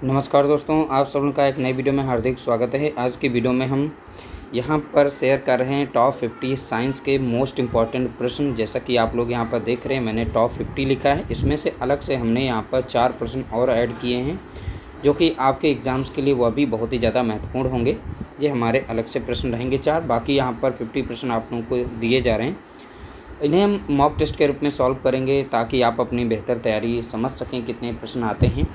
नमस्कार दोस्तों, आप सब का एक नई वीडियो में हार्दिक स्वागत है। आज की वीडियो में हम यहाँ पर शेयर कर रहे हैं टॉप 50 साइंस के मोस्ट इम्पॉर्टेंट प्रश्न। जैसा कि आप लोग यहाँ पर देख रहे हैं, मैंने टॉप 50 लिखा है। इसमें से अलग से हमने यहाँ पर 4 प्रश्न और ऐड किए हैं जो कि आपके एग्ज़ाम्स के लिए वह भी बहुत ही ज़्यादा महत्वपूर्ण होंगे। ये हमारे अलग से प्रश्न रहेंगे 4। बाकी यहाँ पर 50 प्रश्न आप लोगों को दिए जा रहे हैं। इन्हें हम मॉक टेस्ट के रूप में सॉल्व करेंगे ताकि आप अपनी बेहतर तैयारी समझ सकें कितने प्रश्न आते हैं।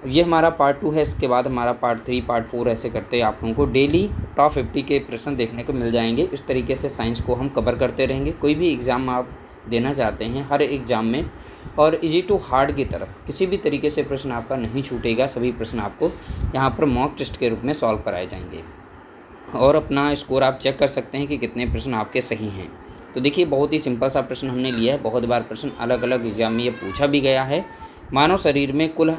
ये हमारा पार्ट 2 है। इसके बाद हमारा पार्ट 3, पार्ट 4 ऐसे करते आप लोगों को डेली टॉप 50 के प्रश्न देखने को मिल जाएंगे। इस तरीके से साइंस को हम कवर करते रहेंगे। कोई भी एग्ज़ाम आप देना चाहते हैं, हर एग्ज़ाम में और इजी टू हार्ड की तरफ किसी भी तरीके से प्रश्न आपका नहीं छूटेगा। सभी प्रश्न आपको यहाँ पर मॉक टेस्ट के रूप में सॉल्व कराए जाएंगे और अपना स्कोर आप चेक कर सकते हैं कि कितने प्रश्न आपके सही हैं। तो देखिए, बहुत ही सिंपल सा प्रश्न हमने लिया है। बहुत बार प्रश्न अलग अलग एग्जाम में ये पूछा भी गया है। मानव शरीर में कुल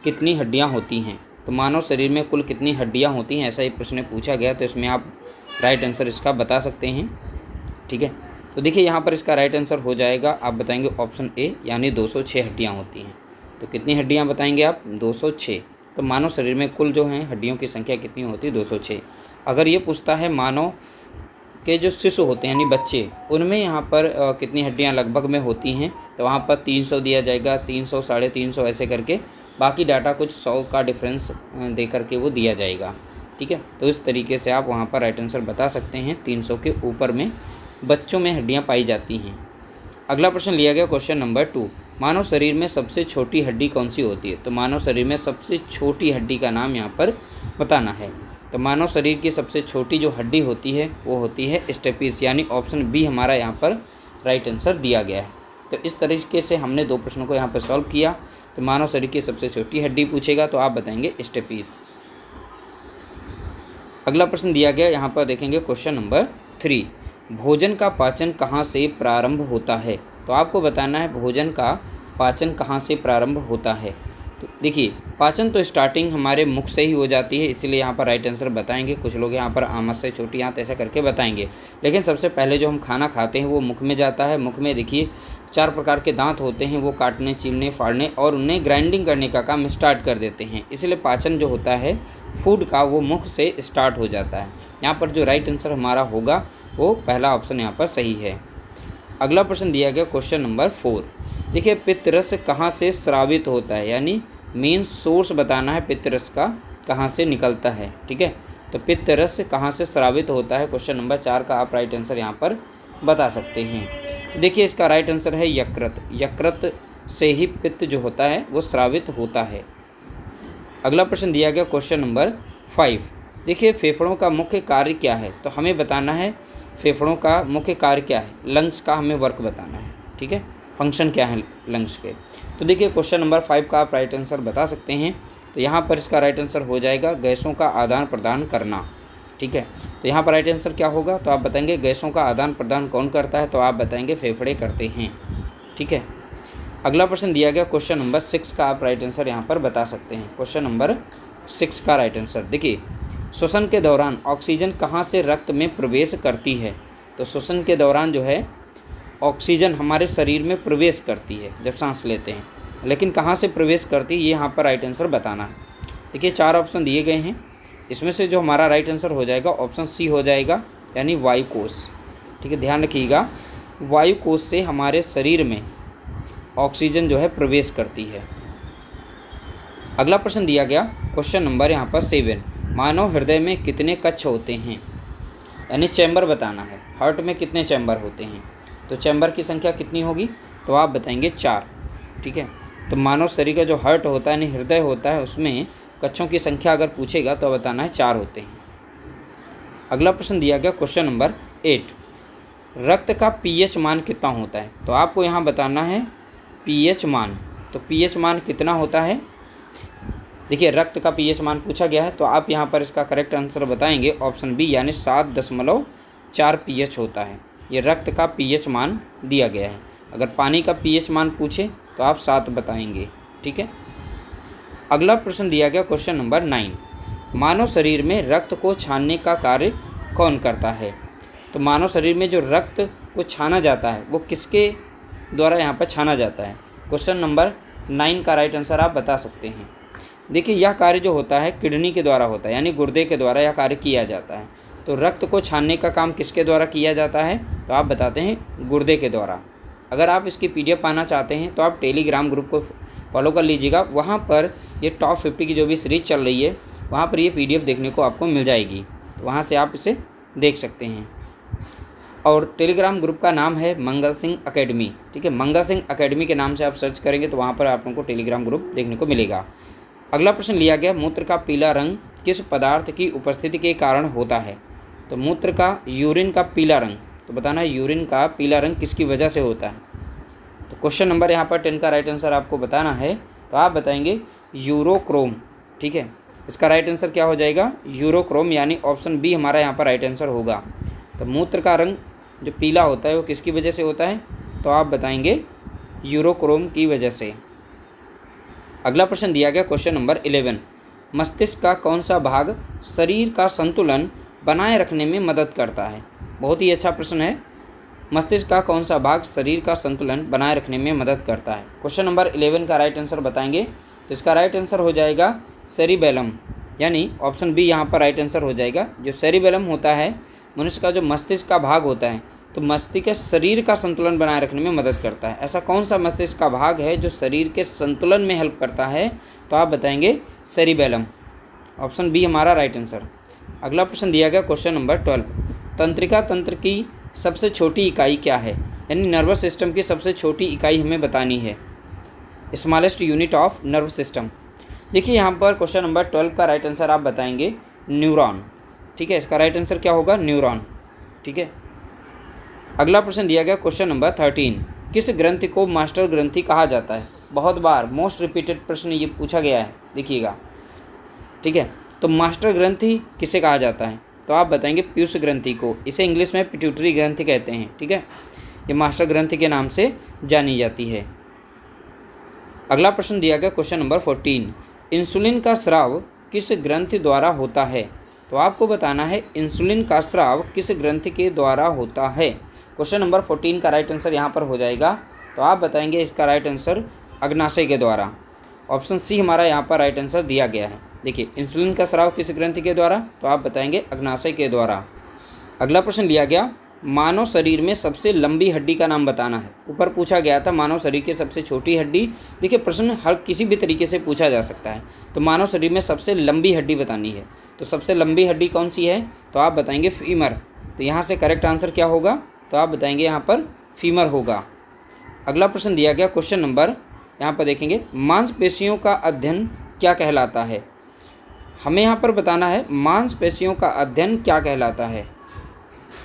कितनी हड्डियां होती हैं? तो मानव शरीर में कुल कितनी हड्डियां होती हैं, ऐसा ही प्रश्न पूछा गया। तो इसमें आप राइट आंसर इसका बता सकते हैं। ठीक है, तो देखिए यहाँ पर इसका राइट आंसर हो जाएगा, आप बताएंगे ऑप्शन ए, यानी 206 हड्डियाँ होती हैं। तो कितनी हड्डियाँ बताएंगे आप? 206। तो मानव शरीर में कुल जो हैं हड्डियों की संख्या कितनी होती है? 206। अगर ये पूछता है मानव के जो शिशु होते हैं यानी बच्चे, उनमें यहाँ पर कितनी हड्डियाँ लगभग में होती हैं, तो वहाँ पर 300 दिया जाएगा, 300, 350 ऐसे करके। बाकी डाटा कुछ 100 का डिफरेंस दे करके वो दिया जाएगा। ठीक है, तो इस तरीके से आप वहाँ पर राइट आंसर बता सकते हैं। 300 के ऊपर में बच्चों में हड्डियाँ पाई जाती हैं। अगला प्रश्न लिया गया क्वेश्चन नंबर 2, मानव शरीर में सबसे छोटी हड्डी कौन सी होती है? तो मानव शरीर में सबसे छोटी हड्डी का नाम यहाँ पर बताना है। तो मानव शरीर की सबसे छोटी जो हड्डी होती है वो होती है स्टेपिस, यानी ऑप्शन बी हमारा यहाँ पर राइट आंसर दिया गया है। तो इस तरीके से हमने 2 प्रश्नों को यहाँ पर सॉल्व किया। तो मानव शरीर की सबसे छोटी हड्डी पूछेगा तो आप बताएंगे स्टेपिस। अगला प्रश्न दिया गया, यहाँ पर देखेंगे क्वेश्चन नंबर 3, भोजन का पाचन कहाँ से प्रारंभ होता है? तो आपको बताना है भोजन का पाचन कहाँ से प्रारंभ होता है। तो देखिए, पाचन तो स्टार्टिंग हमारे मुख से ही हो जाती है, इसीलिए यहाँ पर राइट आंसर बताएंगे। कुछ लोग यहाँ पर आमत से छोटी आंत ऐसा करके बताएंगे, लेकिन सबसे पहले जो हम खाना खाते हैं वो मुख में जाता है। मुख में देखिए 4 प्रकार के दांत होते हैं, वो काटने, छीलने, फाड़ने और उन्हें ग्राइंडिंग करने का काम स्टार्ट कर देते हैं। इसलिए पाचन जो होता है फूड का वो मुख से स्टार्ट हो जाता है। यहाँ पर जो राइट आंसर हमारा होगा वो पहला ऑप्शन यहाँ पर सही है। अगला प्रश्न दिया गया क्वेश्चन नंबर 4, देखिए पित्तरस कहाँ से स्रावित होता है, यानी मेन सोर्स बताना है पित्तरस का कहाँ से निकलता है। ठीक है, तो पित्तरस कहाँ से स्रावित होता है, क्वेश्चन नंबर 4 का आप राइट आंसर यहाँ पर बता सकते हैं। तो देखिए, इसका राइट आंसर है यकृत। यकृत से ही पित्त जो होता है वो स्रावित होता है। अगला प्रश्न दिया गया क्वेश्चन नंबर 5, देखिए फेफड़ों का मुख्य कार्य क्या है? तो हमें बताना है फेफड़ों का मुख्य कार्य क्या है, लंग्स का हमें वर्क बताना है। ठीक है, फंक्शन क्या है लंग्स के। तो देखिए क्वेश्चन नंबर 5 का आप राइट आंसर बता सकते हैं। तो यहाँ पर इसका राइट आंसर हो जाएगा गैसों का आदान प्रदान करना। ठीक है, तो यहाँ पर राइट आंसर क्या होगा? तो आप बताएंगे गैसों का आदान प्रदान कौन करता है? तो आप बताएंगे फेफड़े करते हैं। ठीक है, अगला प्रश्न दिया गया क्वेश्चन नंबर 6 का आप राइट आंसर यहाँ पर बता सकते हैं। क्वेश्चन नंबर 6 का राइट आंसर देखिए, श्वसन के दौरान ऑक्सीजन कहाँ से रक्त में प्रवेश करती है? तो श्वसन के दौरान जो है ऑक्सीजन हमारे शरीर में प्रवेश करती है जब सांस लेते हैं, लेकिन कहाँ से प्रवेश करती है ये यहाँ पर राइट आंसर बताना है। देखिए 4 ऑप्शन दिए गए हैं, इसमें से जो हमारा राइट आंसर हो जाएगा ऑप्शन सी हो जाएगा, यानी वायुकोश। ठीक है, ध्यान रखिएगा, वायुकोश से हमारे शरीर में ऑक्सीजन जो है प्रवेश करती है। अगला प्रश्न दिया गया क्वेश्चन नंबर यहाँ पर 7, मानव हृदय में कितने कक्ष होते हैं, यानी चैम्बर बताना है। हार्ट में कितने चैम्बर होते हैं? तो चैम्बर की संख्या कितनी होगी? तो आप बताएंगे 4। ठीक है, तो मानव शरीर का जो हार्ट होता है यानी हृदय होता है, उसमें कक्षों की संख्या अगर पूछेगा तो बताना है 4 होते हैं। अगला प्रश्न दिया गया क्वेश्चन नंबर 8, रक्त का पीएच मान कितना होता है? तो आपको यहाँ बताना है पीएच मान। तो पीएच मान कितना होता है? देखिए रक्त का पीएच मान पूछा गया है, तो आप यहाँ पर इसका करेक्ट आंसर बताएंगे ऑप्शन बी, यानी 7.4 पीएच होता है। ये रक्त का पीएच मान दिया गया है। अगर पानी का पीएच मान पूछे तो आप 7 बताएंगे। ठीक है, अगला प्रश्न दिया गया क्वेश्चन नंबर 9, मानव शरीर में रक्त को छानने का कार्य कौन करता है? तो मानव शरीर में जो रक्त को छाना जाता है वो किसके द्वारा यहाँ पर छाना जाता है? क्वेश्चन नंबर 9 का राइट आंसर आप बता सकते हैं। देखिए यह कार्य जो होता है किडनी के द्वारा होता है, यानी गुर्दे के द्वारा यह कार्य किया जाता है। तो रक्त को छानने का काम किसके द्वारा किया जाता है? तो आप बताते हैं गुर्दे के द्वारा। अगर आप इसकी PDF पाना चाहते हैं तो आप टेलीग्राम ग्रुप को फॉलो कर लीजिएगा। वहाँ पर ये टॉप 50 की जो भी सीरीज चल रही है वहाँ पर ये PDF देखने को आपको मिल जाएगी, तो वहाँ से आप इसे देख सकते हैं। और टेलीग्राम ग्रुप का नाम है मंगल सिंह अकेडमी, ठीक है। मंगल सिंह अकेडमी के नाम से आप सर्च करेंगे तो वहाँ पर आप लोगों को टेलीग्राम ग्रुप देखने को मिलेगा। अगला प्रश्न लिया गया, मूत्र का पीला रंग किस पदार्थ की उपस्थिति के कारण होता है? तो मूत्र का, यूरिन का पीला रंग, तो बताना है यूरिन का पीला रंग किसकी वजह से होता है? तो क्वेश्चन नंबर यहाँ पर 10 का राइट आंसर आपको बताना है, तो आप बताएंगे यूरोक्रोम, ठीक है। इसका राइट आंसर क्या हो जाएगा? यूरोक्रोम, यानी ऑप्शन बी हमारा यहाँ पर राइट आंसर होगा। तो मूत्र का रंग जो पीला होता है वो किसकी वजह से होता है? तो आप बताएंगे यूरोक्रोम की वजह से। अगला प्रश्न दिया गया क्वेश्चन नंबर 11, मस्तिष्क का कौन सा भाग शरीर का संतुलन बनाए रखने में मदद करता है? बहुत ही अच्छा प्रश्न है। मस्तिष्क का कौन सा भाग शरीर का संतुलन बनाए रखने में मदद करता है? क्वेश्चन नंबर 11 का राइट आंसर बताएंगे, तो इसका राइट आंसर हो जाएगा सेरिबेलम, यानी ऑप्शन बी यहाँ पर राइट आंसर हो जाएगा। जो सेरिबेलम होता है मनुष्य का जो मस्तिष्क का भाग होता है, तो मस्तिष्क शरीर का संतुलन बनाए रखने में मदद करता है। ऐसा कौन सा मस्तिष्क का भाग है जो शरीर के संतुलन में हेल्प करता है? तो आप बताएंगे सेरिबेलम, ऑप्शन बी हमारा राइट आंसर। अगला प्रश्न दिया गया क्वेश्चन नंबर 12, तंत्रिका तंत्र की सबसे छोटी इकाई क्या है? यानी नर्वस सिस्टम की सबसे छोटी इकाई हमें बतानी है, smallest unit of nerve system. देखिए यहाँ पर क्वेश्चन नंबर 12 का राइट आंसर आप बताएंगे न्यूरॉन, ठीक है। इसका राइट आंसर क्या होगा? न्यूरॉन, ठीक है। अगला प्रश्न दिया गया क्वेश्चन नंबर 13, किस ग्रंथि को मास्टर ग्रंथि कहा जाता है? बहुत बार मोस्ट रिपीटेड प्रश्न ये पूछा गया है, देखिएगा, ठीक है। तो मास्टर ग्रंथि किसे कहा जाता है? तो आप बताएंगे पीयूष ग्रंथि को। इसे इंग्लिश में पिट्यूटरी ग्रंथि कहते हैं, ठीक है। ये मास्टर ग्रंथि के नाम से जानी जाती है। अगला प्रश्न दिया गया क्वेश्चन नंबर 14, इंसुलिन का स्राव किस ग्रंथि द्वारा होता है? तो आपको बताना है इंसुलिन का स्राव किस ग्रंथि के द्वारा होता है। क्वेश्चन नंबर 14 का राइट आंसर यहाँ पर हो जाएगा, तो आप बताएंगे इसका राइट आंसर अग्नाशय के द्वारा। ऑप्शन सी हमारा यहाँ पर राइट आंसर दिया गया है। देखिए इंसुलिन का स्राव किस ग्रंथि के द्वारा? तो आप बताएंगे अग्नाशय के द्वारा। अगला प्रश्न लिया गया, मानव शरीर में सबसे लंबी हड्डी का नाम बताना है। ऊपर पूछा गया था मानव शरीर की सबसे छोटी हड्डी। देखिए प्रश्न हर किसी भी तरीके से पूछा जा सकता है, तो मानव शरीर में सबसे लंबी हड्डी बतानी है। तो सबसे लंबी हड्डी कौन सी है? तो आप बताएंगे फीमर। तो यहाँ से करेक्ट आंसर क्या होगा? तो आप बताएंगे यहाँ पर फीमर होगा। अगला प्रश्न दिया गया क्वेश्चन नंबर, यहाँ पर देखेंगे, मांसपेशियों का अध्ययन क्या कहलाता है? हमें यहाँ पर बताना है मांसपेशियों का अध्ययन क्या कहलाता है।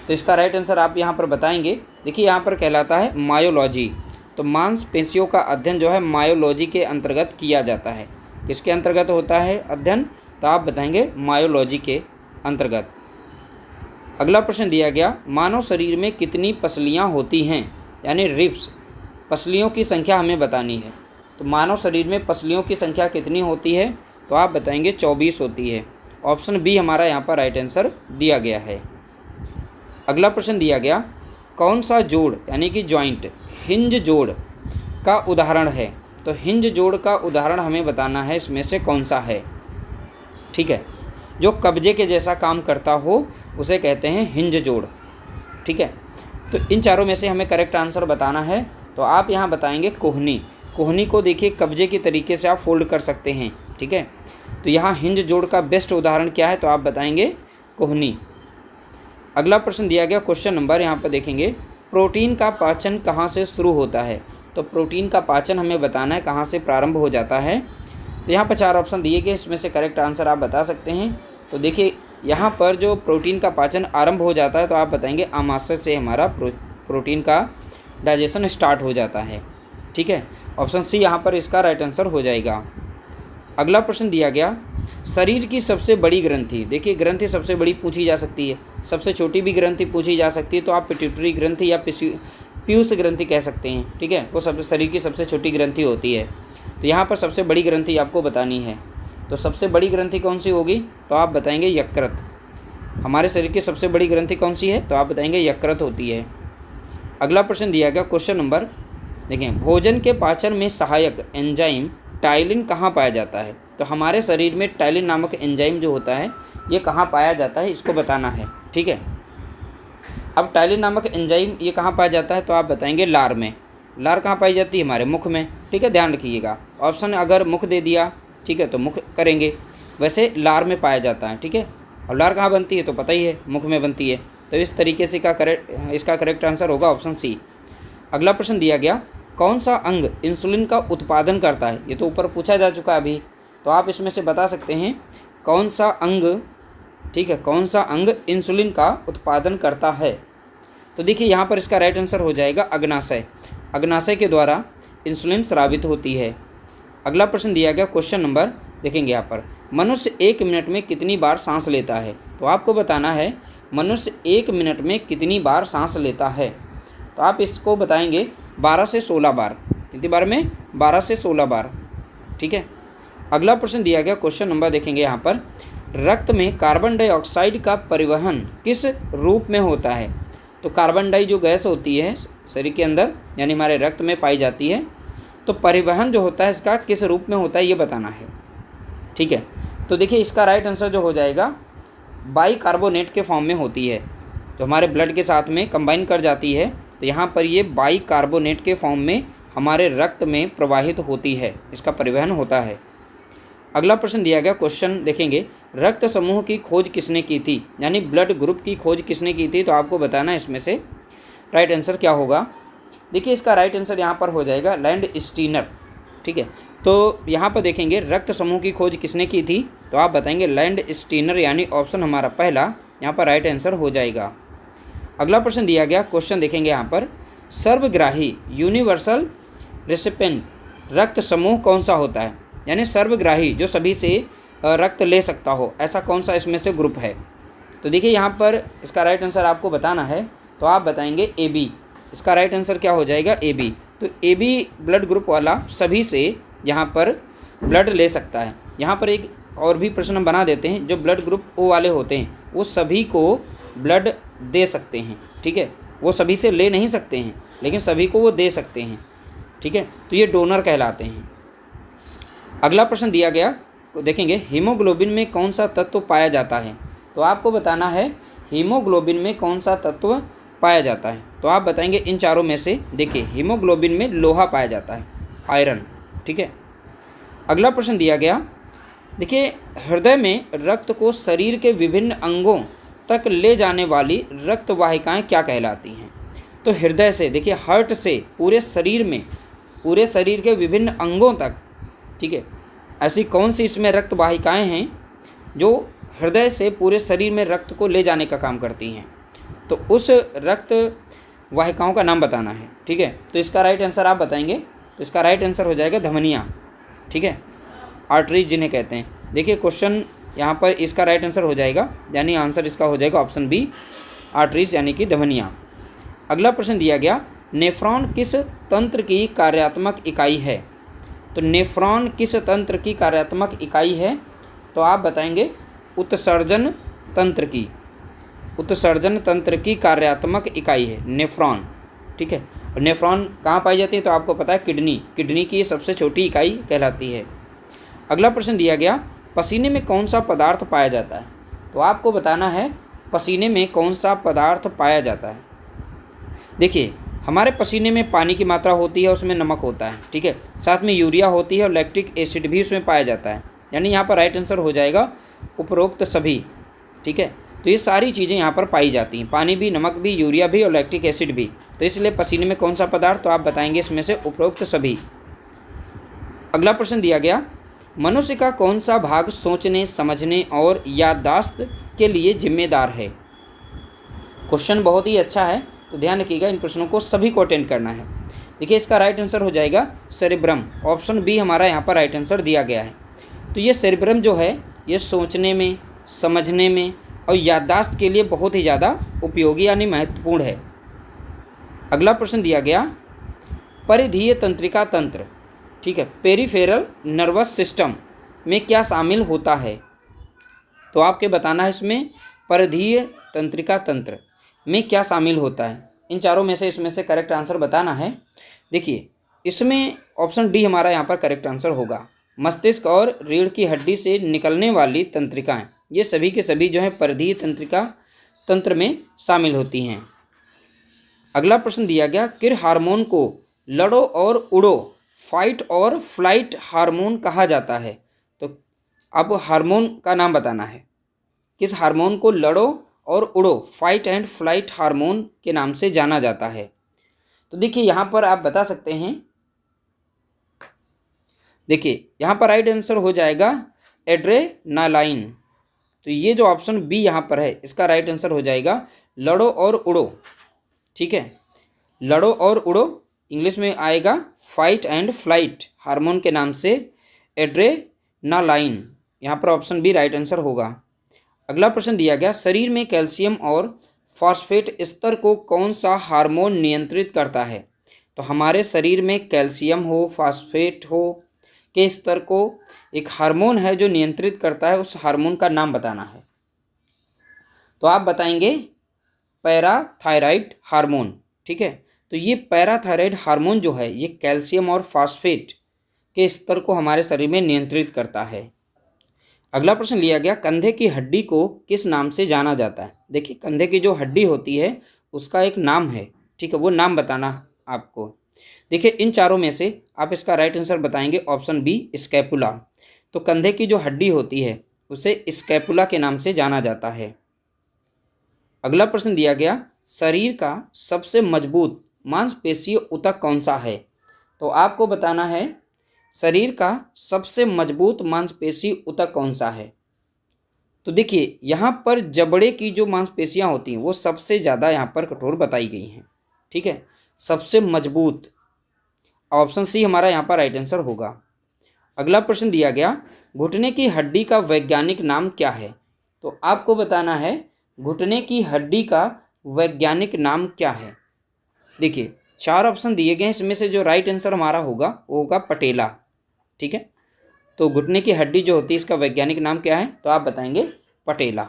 तो इसका राइट आंसर आप यहाँ पर बताएंगे। देखिए यहाँ पर कहलाता है मायोलॉजी। तो मांसपेशियों का अध्ययन जो है मायोलॉजी के अंतर्गत किया जाता है। किसके अंतर्गत होता है अध्ययन? तो आप बताएंगे मायोलॉजी के अंतर्गत। अगला प्रश्न दिया गया, मानव शरीर में कितनी पसलियाँ होती हैं? यानी रिब्स, पसलियों की संख्या हमें बतानी है। तो मानव शरीर में पसलियों की संख्या कितनी होती है? तो आप बताएंगे 24 होती है। ऑप्शन बी हमारा यहाँ पर राइट आंसर दिया गया है। अगला प्रश्न दिया गया, कौन सा जोड़ यानी कि जॉइंट हिंज जोड़ का उदाहरण है? तो हिंज जोड़ का उदाहरण हमें बताना है, इसमें से कौन सा है, ठीक है। जो कब्जे के जैसा काम करता हो उसे कहते हैं हिंज जोड़, ठीक है। तो इन चारों में से हमें करेक्ट आंसर बताना है। तो आप यहाँ बताएंगे कोहनी। कोहनी को देखिए कब्जे की तरीके से आप फोल्ड कर सकते हैं, ठीक है। तो यहाँ हिंज जोड़ का बेस्ट उदाहरण क्या है? तो आप बताएंगे कोहनी। अगला प्रश्न दिया गया क्वेश्चन नंबर, यहाँ पर देखेंगे, प्रोटीन का पाचन कहाँ से शुरू होता है? तो प्रोटीन का पाचन हमें बताना है कहाँ से प्रारंभ हो जाता है। तो यहाँ पर 4 ऑप्शन दिए गए, इसमें से करेक्ट आंसर आप बता सकते हैं। तो देखिए यहाँ पर जो प्रोटीन का पाचन आरंभ हो जाता है, तो आप बताएंगे आमाशय से हमारा प्रोटीन का डाइजेशन स्टार्ट हो जाता है, ठीक है। ऑप्शन सी यहाँ पर इसका राइट आंसर हो जाएगा। अगला प्रश्न दिया गया, शरीर की सबसे बड़ी ग्रंथि। देखिए ग्रंथि सबसे बड़ी पूछी जा सकती है, सबसे छोटी भी ग्रंथि पूछी जा सकती है। तो आप पिट्यूटरी ग्रंथि या पीयूष ग्रंथि कह सकते हैं, ठीक है। वो सब शरीर की सबसे छोटी ग्रंथि होती है। तो यहाँ पर सबसे बड़ी ग्रंथि आपको बतानी है। तो सबसे बड़ी ग्रंथि कौन सी होगी? तो आप बताएंगे यकृत। हमारे शरीर की सबसे बड़ी ग्रंथि कौन सी है? तो आप बताएंगे यकृत होती है। अगला प्रश्न दिया गया क्वेश्चन नंबर, देखें, भोजन के पाचन में सहायक एंजाइम टाइलिन कहाँ पाया जाता है? तो हमारे शरीर में टाइलिन नामक एंजाइम जो होता है ये कहाँ पाया जाता है, इसको बताना है। ठीक है, अब टाइलिन नामक एंजाइम ये कहाँ पाया जाता है, तो आप बताएंगे लार में। लार कहाँ पाई जाती है, हमारे मुख में। ठीक है, ध्यान रखिएगा, ऑप्शन अगर मुख दे दिया ठीक है तो मुख करेंगे, वैसे लार में पाया जाता है। ठीक है, और लार कहाँ बनती है तो पता ही है, मुख में बनती है। तो इस तरीके से इसका करेक्ट आंसर होगा ऑप्शन सी। अगला प्रश्न दिया गया, कौन सा अंग इंसुलिन का उत्पादन करता है। ये तो ऊपर पूछा जा चुका है अभी, तो आप इसमें से बता सकते हैं कौन सा अंग, ठीक है, कौन सा अंग इंसुलिन का उत्पादन करता है। तो देखिए यहाँ पर इसका राइट आंसर हो जाएगा अग्नाशय। अग्नाशय के द्वारा इंसुलिन स्रावित होती है। अगला प्रश्न दिया गया क्वेश्चन नंबर, देखेंगे यहाँ पर, मनुष्य 1 मिनट में कितनी बार सांस लेता है। तो आपको बताना है मनुष्य 1 मिनट में कितनी बार सांस लेता है। तो आप इसको बताएंगे 12 से 16 बार। कितनी बार में, 12 से 16 बार। ठीक है, अगला प्रश्न दिया गया क्वेश्चन नंबर, देखेंगे यहाँ पर, रक्त में कार्बन डाइऑक्साइड का परिवहन किस रूप में होता है। तो कार्बन डाई जो गैस होती है शरीर के अंदर यानी हमारे रक्त में पाई जाती है, तो परिवहन जो होता है इसका किस रूप में होता है ये बताना है। ठीक है, तो देखिए इसका राइट आंसर जो हो जाएगा बाइकार्बोनेट के फॉर्म में होती है, जो हमारे ब्लड के साथ में कंबाइन कर जाती है। तो यहाँ पर ये बाइकार्बोनेट के फॉर्म में हमारे रक्त में प्रवाहित होती है, इसका परिवहन होता है। अगला प्रश्न दिया गया क्वेश्चन, देखेंगे, रक्त समूह की खोज किसने की थी, यानी ब्लड ग्रुप की खोज किसने की थी। तो आपको बताना है इसमें से राइट आंसर क्या होगा। देखिए इसका राइट आंसर यहाँ पर हो जाएगा लैंड स्टीनर। ठीक है, तो यहाँ पर देखेंगे रक्त समूह की खोज किसने की थी, तो आप बताएंगे लैंड स्टीनर, यानी ऑप्शन हमारा पहला यहाँ पर राइट आंसर हो जाएगा। अगला प्रश्न दिया गया क्वेश्चन, देखेंगे यहाँ पर, सर्वग्राही यूनिवर्सल रेसिपिएंट रक्त समूह कौन सा होता है, यानी सर्वग्राही जो सभी से रक्त ले सकता हो, ऐसा कौन सा इसमें से ग्रुप है। तो देखिए यहाँ पर इसका राइट आंसर आपको बताना है, तो आप बताएंगे ए बी। इसका राइट आंसर क्या हो जाएगा, ए बी। तो ए बी ब्लड ग्रुप वाला सभी से यहाँ पर ब्लड ले सकता है। यहाँ पर एक और भी प्रश्न बना देते हैं, जो ब्लड ग्रुप ओ वाले होते हैं वो सभी को ब्लड दे सकते हैं। ठीक है, वो सभी से ले नहीं सकते हैं लेकिन सभी को वो दे सकते हैं। ठीक है, तो ये डोनर कहलाते हैं। अगला प्रश्न दिया गया, देखेंगे, हीमोग्लोबिन में कौन सा तत्व पाया जाता है। तो आपको बताना है हीमोग्लोबिन में कौन सा तत्व पाया जाता है। तो आप बताएंगे इन चारों में से, देखिए हीमोग्लोबिन में लोहा पाया जाता है, आयरन। ठीक है, अगला प्रश्न दिया गया, देखिए, हृदय में रक्त को शरीर के विभिन्न अंगों तक ले जाने वाली रक्त वाहिकाएँ क्या कहलाती हैं। तो हृदय से, देखिए हार्ट से पूरे शरीर में, पूरे शरीर के विभिन्न अंगों तक, ठीक है, ऐसी कौन सी इसमें रक्त वाहिकाएँ हैं जो हृदय से पूरे शरीर में रक्त को ले जाने का काम करती हैं। तो उस रक्त वाहिकाओं का नाम बताना है। ठीक है, तो इसका राइट आंसर आप बताएंगे, तो इसका राइट आंसर हो जाएगा धमनियाँ। ठीक है, आर्टरीज जिन्हें कहते हैं। देखिए क्वेश्चन यहाँ पर इसका राइट आंसर हो जाएगा, यानी आंसर इसका हो जाएगा ऑप्शन बी, आर्टरीज यानी कि धमनियाँ। अगला प्रश्न दिया गया, नेफ्रॉन किस तंत्र की कार्यात्मक इकाई है। तो नेफ्रॉन किस तंत्र की कार्यात्मक इकाई है, तो आप बताएंगे उत्सर्जन तंत्र की, उत्सर्जन तंत्र की कार्यात्मक इकाई है नेफ्रॉन। ठीक है, और नेफ्रॉन कहाँ पाई जाती है, तो आपको पता है किडनी, किडनी की सबसे छोटी इकाई कहलाती है। अगला प्रश्न दिया गया, पसीने में कौन सा पदार्थ पाया जाता है। तो आपको बताना है पसीने में कौन सा पदार्थ पाया जाता है। देखिए हमारे पसीने में पानी की मात्रा होती है, उसमें नमक होता है। ठीक है, साथ में यूरिया होती है और लैक्टिक एसिड भी उसमें पाया जाता है, यानी यहाँ पर राइट आंसर हो जाएगा उपरोक्त सभी। ठीक है, तो ये सारी चीज़ें यहाँ पर पाई जाती हैं, पानी भी, नमक भी, यूरिया भी और लैक्टिक एसिड भी। तो इसलिए पसीने में कौन सा पदार्थ, तो आप बताएंगे इसमें से उपरोक्त सभी। अगला प्रश्न दिया गया, मनुष्य का कौन सा भाग सोचने, समझने और याददाश्त के लिए जिम्मेदार है। क्वेश्चन बहुत ही अच्छा है, तो ध्यान रखिएगा, इन प्रश्नों को सभी को अटेंड करना है। देखिए इसका राइट आंसर हो जाएगा सेरिब्रम, ऑप्शन बी हमारा यहाँ पर राइट आंसर दिया गया है। तो ये सेरिब्रम जो है ये सोचने में, समझने में और याददाश्त के लिए बहुत ही ज़्यादा उपयोगी यानी महत्वपूर्ण है। अगला प्रश्न दिया गया, परिधीय तंत्रिका तंत्र, ठीक है, पेरिफेरल नर्वस सिस्टम में क्या शामिल होता है। तो आपके बताना है इसमें परिधीय तंत्रिका तंत्र में क्या शामिल होता है। इन चारों में से इसमें से करेक्ट आंसर बताना है। देखिए इसमें ऑप्शन डी हमारा यहाँ पर करेक्ट आंसर होगा। मस्तिष्क और रीढ़ की हड्डी से निकलने वाली तंत्रिकाएं, ये सभी के सभी जो है परिधीय तंत्रिका तंत्र में शामिल होती हैं। अगला प्रश्न दिया गया, किस हार्मोन को लड़ो और उड़ो, फाइट और फ्लाइट हार्मोन कहा जाता है? तो अब हार्मोन का नाम बताना है। किस हार्मोन को लड़ो और उड़ो, फाइट एंड फ्लाइट हार्मोन के नाम से जाना जाता है? तो देखिए यहाँ पर आप बता सकते हैं, देखिए यहाँ पर राइट आंसर हो जाएगा एड्रेनालाइन। तो ये जो ऑप्शन बी यहाँ पर है, इसका राइट आंसर हो जाएगा लड़ो और उड़ो। ठीक है, लड़ो और उड़ो इंग्लिश में आएगा फाइट एंड फ्लाइट हार्मोन के नाम से एड्रेनालाइन। यहाँ पर ऑप्शन बी राइट आंसर होगा। अगला प्रश्न दिया गया, शरीर में कैल्शियम और फॉस्फेट स्तर को कौन सा हार्मोन नियंत्रित करता है? तो हमारे शरीर में कैल्शियम हो, फॉस्फेट हो के स्तर को एक हार्मोन है जो नियंत्रित करता है, उस हार्मोन का नाम बताना है। तो आप बताएंगे पैराथायराइड हार्मोन। ठीक है, तो ये पैराथायराइड हार्मोन जो है ये कैल्शियम और फॉस्फेट के स्तर को हमारे शरीर में नियंत्रित करता है। अगला प्रश्न लिया गया, कंधे की हड्डी को किस नाम से जाना जाता है? देखिए कंधे की जो हड्डी होती है उसका एक नाम है। ठीक है, वो नाम बताना आपको। देखिए इन चारों में से आप इसका राइट आंसर बताएंगे ऑप्शन बी स्कैपुला। तो कंधे की जो हड्डी होती है उसे स्कैपुला के नाम से जाना जाता है। अगला प्रश्न दिया गया, शरीर का सबसे मजबूत मांसपेशीय ऊतक कौन सा है? तो आपको बताना है शरीर का सबसे मजबूत मांसपेशी ऊतक कौन सा है। तो देखिए यहाँ पर जबड़े की जो मांसपेशियाँ होती हैं वो सबसे ज़्यादा यहाँ पर कठोर बताई गई हैं। ठीक है, सबसे मजबूत, ऑप्शन सी हमारा यहाँ पर राइट आंसर होगा। अगला प्रश्न दिया गया, घुटने की हड्डी का वैज्ञानिक नाम क्या है? तो आपको बताना है घुटने की हड्डी का वैज्ञानिक नाम क्या है। देखिए 4 ऑप्शन दिए गए हैं, इसमें से जो राइट आंसर हमारा होगा वो होगा पटेला। ठीक है, तो घुटने की हड्डी जो होती है इसका वैज्ञानिक नाम क्या है? तो आप बताएंगे पटेला।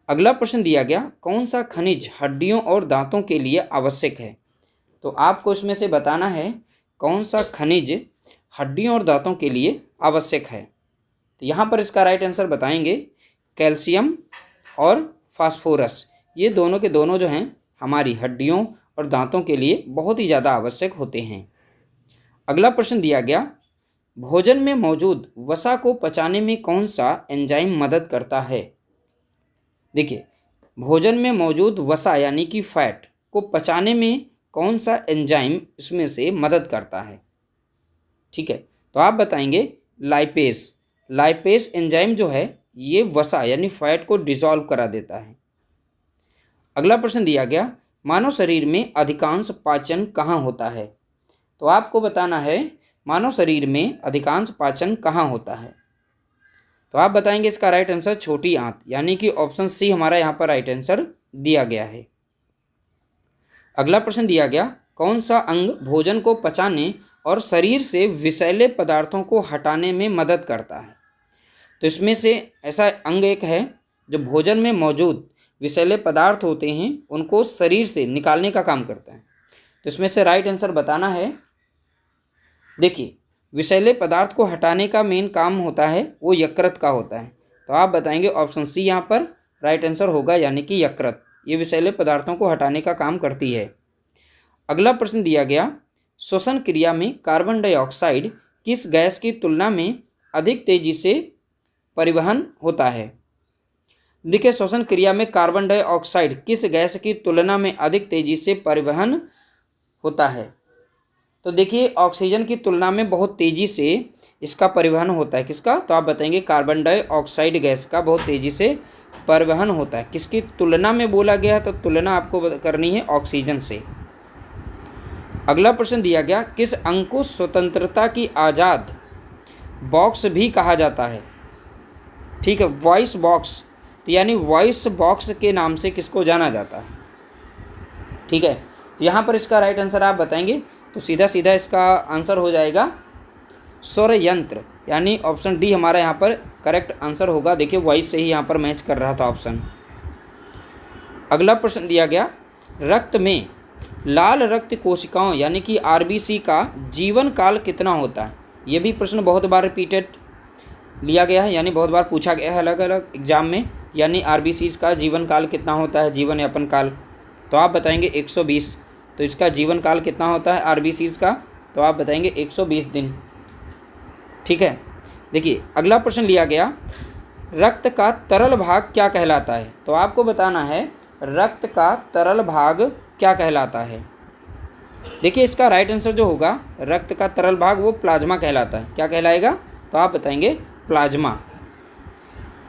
अगला प्रश्न दिया गया, कौन सा खनिज हड्डियों और दांतों के लिए आवश्यक है? तो आपको इसमें से बताना है कौन सा खनिज हड्डियों और दांतों के लिए आवश्यक है। तो यहाँ पर इसका राइट आंसर बताएंगे कैल्शियम और फास्फोरस। ये दोनों के दोनों जो हैं हमारी हड्डियों और दांतों के लिए बहुत ही ज़्यादा आवश्यक होते हैं। अगला प्रश्न दिया गया, भोजन में मौजूद वसा को पचाने में कौन सा एंजाइम मदद करता है? देखिए भोजन में मौजूद वसा यानी कि फैट को पचाने में कौन सा एंजाइम इसमें से मदद करता है? ठीक है, तो आप बताएंगे लाइपेस। लाइपेस एंजाइम जो है ये वसा यानी फैट को डिसॉल्व करा देता है। अगला प्रश्न दिया गया, मानव शरीर में अधिकांश पाचन कहाँ होता है? तो आपको बताना है मानव शरीर में अधिकांश पाचन कहाँ होता है। तो आप बताएंगे इसका राइट आंसर छोटी आंत, यानी कि ऑप्शन सी हमारा यहाँ पर राइट आंसर दिया गया है। अगला प्रश्न दिया गया, कौन सा अंग भोजन को पचाने और शरीर से विषैले पदार्थों को हटाने में मदद करता है? तो इसमें से ऐसा अंग एक है जो भोजन में मौजूद विषैले पदार्थ होते हैं उनको शरीर से निकालने का काम करता है। तो इसमें से राइट आंसर बताना है। देखिए विषैले पदार्थ को हटाने का मेन काम होता है वो यकृत का होता है। तो आप बताएंगे ऑप्शन सी यहाँ पर राइट आंसर होगा, यानी कि यकृत ये विषैले पदार्थों को हटाने का काम करती है। अगला प्रश्न दिया गया, श्वसन क्रिया में कार्बन डाइऑक्साइड किस गैस की तुलना में अधिक तेजी से परिवहन होता है? देखिए श्वसन क्रिया में कार्बन डाइऑक्साइड किस गैस की तुलना में अधिक तेजी से परिवहन होता है? तो देखिए ऑक्सीजन की तुलना में बहुत तेज़ी से इसका परिवहन होता है। किसका? तो आप बताएंगे कार्बन डाइऑक्साइड गैस का बहुत तेज़ी से परिवहन होता है। किसकी तुलना में बोला गया है? तो तुलना आपको करनी है ऑक्सीजन से। अगला प्रश्न दिया गया, किस अंग को स्वतंत्रता की आज़ाद बॉक्स भी कहा जाता है? ठीक है, वॉइस बॉक्स, तो यानी वॉइस बॉक्स के नाम से किसको जाना जाता है? ठीक है, तो यहाँ पर इसका राइट आंसर आप बताएंगे। तो सीधा सीधा इसका आंसर हो जाएगा स्वर यंत्र, यानी ऑप्शन डी हमारा यहाँ पर करेक्ट आंसर होगा। देखिए वॉइस से ही यहाँ पर मैच कर रहा था ऑप्शन। अगला प्रश्न दिया गया, रक्त में लाल रक्त कोशिकाओं यानी कि आरबीसी का जीवन काल कितना होता है? ये भी प्रश्न बहुत बार रिपीटेड लिया गया है, यानी बहुत बार पूछा गया है अलग अलग एग्जाम में। यानी आरबीसीज का जीवन काल कितना होता है, जीवन यापन काल, तो आप बताएंगे 120। तो इसका जीवन काल कितना होता है आरबीसीज का, तो आप बताएंगे 120 दिन। ठीक है, देखिए अगला प्रश्न लिया गया, रक्त का तरल भाग क्या कहलाता है। तो आपको बताना है रक्त का तरल भाग क्या कहलाता है। देखिए इसका राइट आंसर जो होगा, रक्त का तरल भाग वो प्लाज्मा कहलाता है। क्या कहलाएगा, तो आप बताएंगे प्लाज्मा।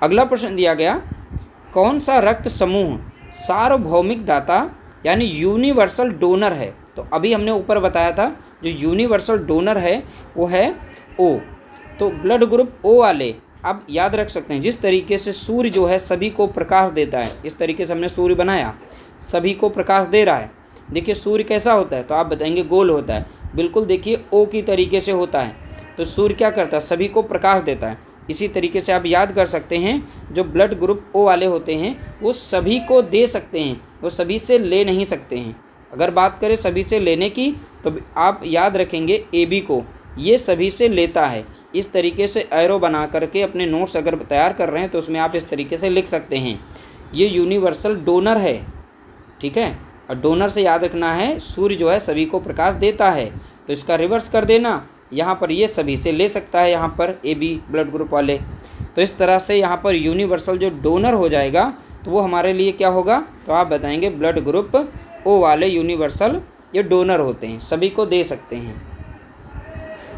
अगला प्रश्न दिया गया, कौन सा रक्त समूह सार्वभौमिक दाता यानी यूनिवर्सल डोनर है। तो अभी हमने ऊपर बताया था जो यूनिवर्सल डोनर है वो है ओ। तो ब्लड ग्रुप ओ वाले आप याद रख सकते हैं, जिस तरीके से सूर्य जो है सभी को प्रकाश देता है, इस तरीके से हमने सूर्य बनाया, सभी को प्रकाश दे रहा है। देखिए सूर्य कैसा होता है, तो आप बताएंगे गोल होता है। बिल्कुल देखिए ओ की तरीके से होता है। तो सूर्य क्या करता है, सभी को प्रकाश देता है। इसी तरीके से आप याद कर सकते हैं, जो ब्लड ग्रुप ओ वाले होते हैं वो सभी को दे सकते हैं, वो सभी से ले नहीं सकते हैं। अगर बात करें सभी से लेने की, तो आप याद रखेंगे ए बी को, ये सभी से लेता है। इस तरीके से एरो बना करके अपने नोट्स अगर तैयार कर रहे हैं तो उसमें आप इस तरीके से लिख सकते हैं, ये यूनिवर्सल डोनर है। ठीक है, और डोनर से याद रखना है सूर्य जो है सभी को प्रकाश देता है, तो इसका रिवर्स कर देना, यहाँ पर ये सभी से ले सकता है, यहाँ पर ए बी ब्लड ग्रुप वाले। तो इस तरह से यहाँ पर यूनिवर्सल जो डोनर हो जाएगा तो वो हमारे लिए क्या होगा, तो आप बताएंगे ब्लड ग्रुप ओ वाले यूनिवर्सल ये डोनर होते हैं, सभी को दे सकते हैं।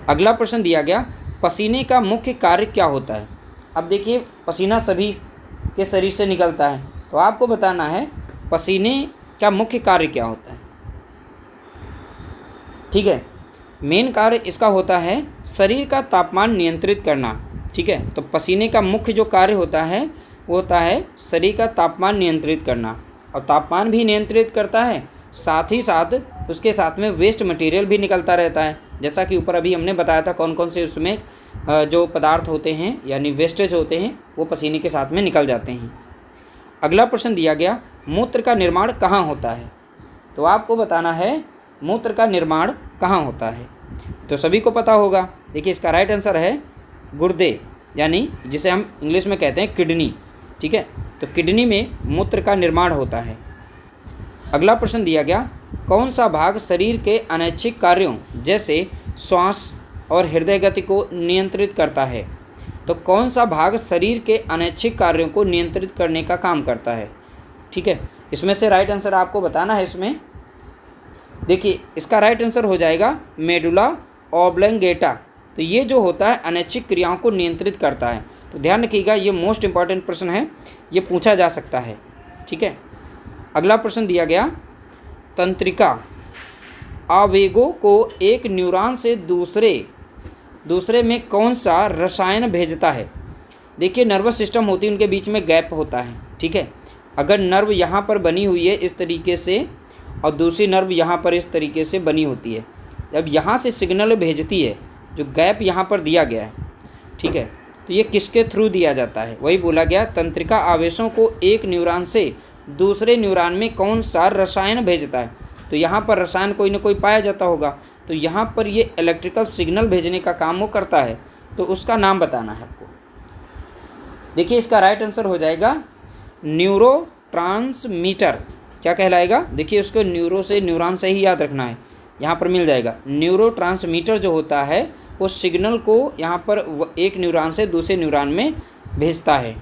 अगला प्रश्न दिया गया, पसीने का मुख्य कार्य क्या होता है। अब देखिए पसीना सभी के शरीर से निकलता है, तो आपको बताना है पसीने का मुख्य कार्य क्या होता है। ठीक है, मेन कार्य इसका होता है शरीर का तापमान नियंत्रित करना। ठीक है, तो पसीने का मुख्य जो कार्य होता है वो होता है शरीर का तापमान नियंत्रित करना, और तापमान भी नियंत्रित करता है, साथ ही साथ उसके साथ में वेस्ट मटेरियल भी निकलता रहता है। जैसा कि ऊपर अभी हमने बताया था कौन कौन से उसमें जो पदार्थ होते हैं यानी वेस्टेज होते हैं वो पसीने के साथ में निकल जाते हैं। अगला प्रश्न दिया गया, मूत्र का निर्माण कहाँ होता है। तो आपको बताना है मूत्र का निर्माण कहाँ होता है। तो सभी को पता होगा, देखिए इसका राइट आंसर है गुर्दे, यानी जिसे हम इंग्लिश में कहते हैं किडनी। ठीक है, तो किडनी में मूत्र का निर्माण होता है। अगला प्रश्न दिया गया, कौन सा भाग शरीर के अनैच्छिक कार्यों जैसे श्वास और हृदय गति को नियंत्रित करता है। तो कौन सा भाग शरीर के अनैच्छिक कार्यों को नियंत्रित करने का काम करता है। ठीक है, इसमें से राइट आंसर आपको बताना है। इसमें देखिए इसका राइट आंसर हो जाएगा मेडुला ऑब्लंगेटा। तो ये जो होता है अनैच्छिक क्रियाओं को नियंत्रित करता है। तो ध्यान रखिएगा, ये मोस्ट इंपॉर्टेंट प्रश्न है, ये पूछा जा सकता है। ठीक है, अगला प्रश्न दिया गया, तंत्रिका आवेगों को एक न्यूरॉन से दूसरे में कौन सा रसायन भेजता है। देखिए नर्वस सिस्टम होती है, उनके बीच में गैप होता है। ठीक है, अगर नर्व यहाँ पर बनी हुई है इस तरीके से और दूसरी नर्व यहाँ पर इस तरीके से बनी होती है, जब यहाँ से सिग्नल भेजती है, जो गैप यहाँ पर दिया गया है, ठीक है, तो ये किसके थ्रू दिया जाता है, वही बोला गया तंत्रिका आवेशों को एक न्यूरॉन से दूसरे न्यूरॉन में कौन सा रसायन भेजता है। तो यहाँ पर रसायन कोई ना कोई पाया जाता होगा, तो यहाँ पर ये इलेक्ट्रिकल सिग्नल भेजने का काम वो करता है, तो उसका नाम बताना है आपको। देखिए इसका राइट आंसर हो जाएगा न्यूरो ट्रांसमीटर। क्या कहलाएगा, देखिए उसको न्यूरो से न्यूरॉन से ही याद रखना है, यहाँ पर मिल जाएगा। न्यूरो ट्रांसमीटर जो होता है वो सिग्नल को यहाँ पर एक न्यूरॉन से दूसरे न्यूरॉन में भेजता है।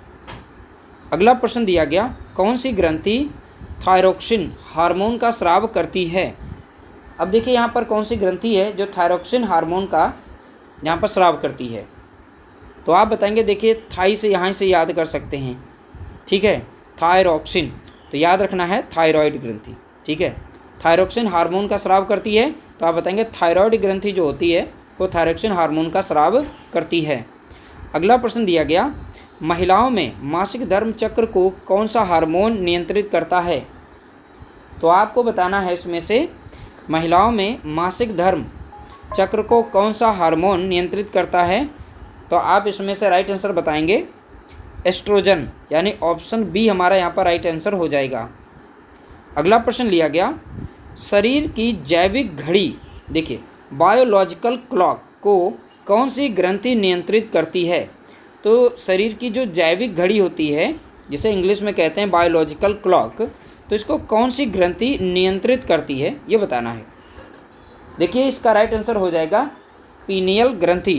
अगला प्रश्न दिया गया, कौन सी ग्रंथि थायरोक्सिन हार्मोन का स्राव करती है। अब देखिए यहाँ पर कौन सी ग्रंथि है जो थायरोक्सिन हार्मोन का यहाँ पर स्राव करती है। तो आप बताएंगे, देखिए थाई से यहाँ से याद कर सकते हैं। ठीक है, थायरोक्सिन, तो याद रखना है थायराइड ग्रंथि। ठीक है, थायरोक्सिन हार्मोन का स्राव करती है, तो आप बताएंगे थायराइड ग्रंथि जो होती है वो थायरोक्सिन हार्मोन का स्राव करती है। अगला प्रश्न दिया गया, महिलाओं में मासिक धर्म चक्र को कौन सा हार्मोन नियंत्रित करता है। तो आपको बताना है इसमें से महिलाओं में मासिक धर्म चक्र को कौन सा हार्मोन नियंत्रित करता है। तो आप इसमें से राइट आंसर बताएंगे एस्ट्रोजन, यानी ऑप्शन बी हमारा यहाँ पर राइट आंसर हो जाएगा। अगला प्रश्न लिया गया, शरीर की जैविक घड़ी, देखिए बायोलॉजिकल क्लॉक को कौन सी ग्रंथि नियंत्रित करती है? तो शरीर की जो जैविक घड़ी होती है, जिसे इंग्लिश में कहते हैं बायोलॉजिकल क्लॉक, तो इसको कौन सी ग्रंथि नियंत्रित करती है, ये बताना है। देखिए इसका राइट आंसर हो जाएगा पीनियल ग्रंथि।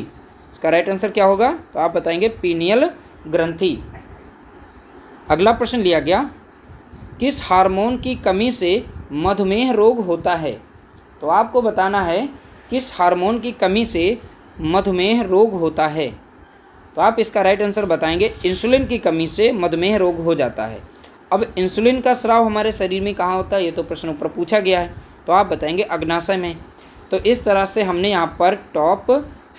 इसका राइट आंसर क्या होगा? तो आप बताएंगे पीनियल ग्रंथि। अगला प्रश्न लिया गया, किस हार्मोन की कमी से मधुमेह रोग होता है? तो आपको बताना है किस हार्मोन की कमी से मधुमेह रोग होता है। तो आप इसका राइट आंसर बताएंगे इंसुलिन की कमी से मधुमेह रोग हो जाता है। अब इंसुलिन का स्राव हमारे शरीर में कहाँ होता है, ये तो प्रश्न ऊपर पूछा गया है। तो आप बताएंगे अग्नाशय में। तो इस तरह से हमने यहाँ पर टॉप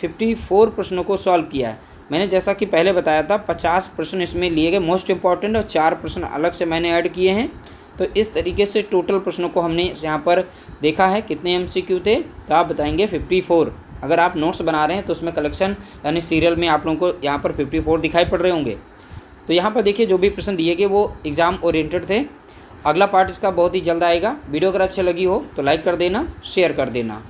54 प्रश्नों को सॉल्व किया है। मैंने जैसा कि पहले बताया था 50 प्रश्न इसमें लिए गए मोस्ट इंपॉर्टेंट, और 4 प्रश्न अलग से मैंने ऐड किए हैं। तो इस तरीके से टोटल प्रश्नों को हमने यहाँ पर देखा है। कितने एमसीक्यू थे? तो आप बताएंगे 54। अगर आप नोट्स बना रहे हैं तो उसमें कलेक्शन यानी सीरियल में आप लोगों को यहाँ पर 54 दिखाई पड़ रहे होंगे। तो यहाँ पर देखिए जो भी प्रश्न दिए गए वो एग्ज़ाम ओरिएंटेड थे। अगला पार्ट इसका बहुत ही जल्द आएगा। वीडियो अगर अच्छी लगी हो तो लाइक कर देना, शेयर कर देना।